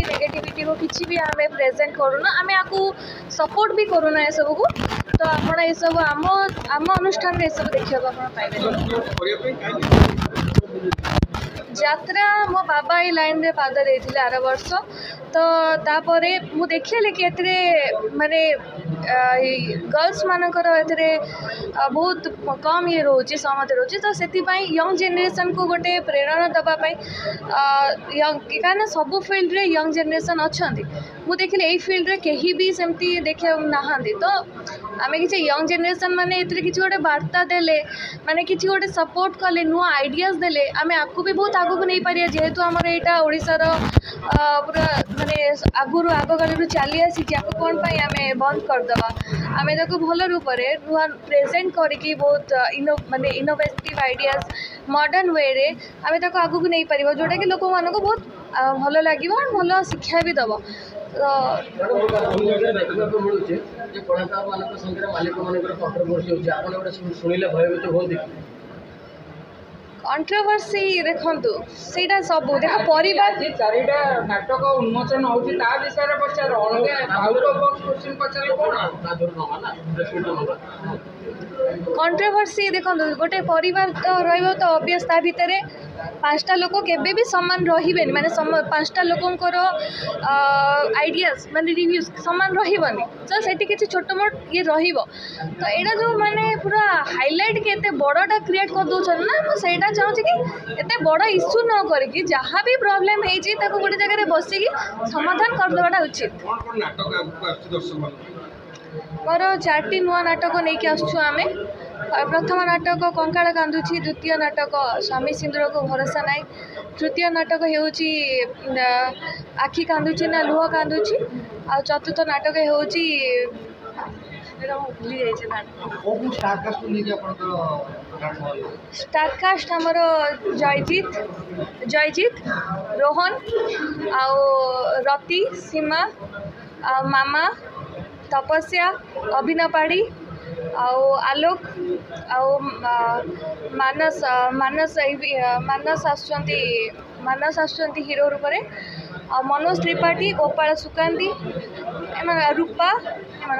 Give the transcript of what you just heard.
negativity को किसी भी आम प्रेजेंट करूना आम आपको सपोर्ट भी करूना ये सब को तो आप ये सब आम आम अनुष्ठान ये सब देखा यात्रा मो बाबा ये लाइन रे पाद देथिले आर वर्ष तो तापरे मु देखिले कि एतरे माने गर्ल्स मानकर एतरे बहुत कम ये रोचे सहमति रोचे तो से यंग जेनेरेशन को गोटे प्रेरणा दवाई कहीं सब फिल्ड रे यंग जेनेरेशन अच्छा मु देखिले यही फिल्ड रे कहीं भी सेमती देखा नहांती तो आम किसी यंग जेनेरेशन माने एतरे किसी गोटे वार्ता देले माने किसी गोटे सपोर्ट कले नुआ आइडियाज देले आम आपको भी बहुत आगू नहीं पारिया जेहेतु आमर यहाँ ओडिशार पूरा माने आगुरी आग काल चली आसी कौन आम बंद करदे आम भल रूप से नुआ प्रेजेंट करके बहुत माने इनोवेटिव आइडियाज मॉडर्न वे रे आम आगू नहीं पार जोटा कि लोक मान बहुत भल लगे और भल शिक्षा भी दब कंट्रोवर्सी देखु से सब देख परिवार चारिटा नाटक उन्मोचन होती विषय पचार कंट्रोवर्सी देखो गोटे परिवार तो रही ऑब्वियस ता भितर पांचटा लोक केबे भी समान रहिबेनी माने पांचटा लोकंकर आइडियाज माने रिव्यूज समान रहिबनी तो सेठी किछि छोट मोट ये रहिबो तो एडा जो माने पूरा हाइलाइट के एते बड़टा क्रिएट कर दोछन ना तो सेटा चाहूँ कि एते बड़ इश्यू न करके जहाँ भी प्रॉब्लम है गोटे जगह बसिकी समाधान करदेवाटा उचित मोर 4टी नुआ नाटक नहीं आसुँ आम प्रथम नाटक कंकाल कांदुची द्वितीय नाटक स्वामी सिंदूर को भरोसा नाई तृतीय नाटक होउची आखि कांदुची ना लुह कांदुची आ चतुर्थ नाटक होउची भूली स्टारकास्ट आमर जयजीत रोहन आउ रति सीमा मामा तपस्या अभिनव पाढ़ी आउ आलोक आउ मानस मानस मानस आसुचंती हीरो रूप में आ मनोज त्रिपाठी गोपाल सुकांती रूपा एम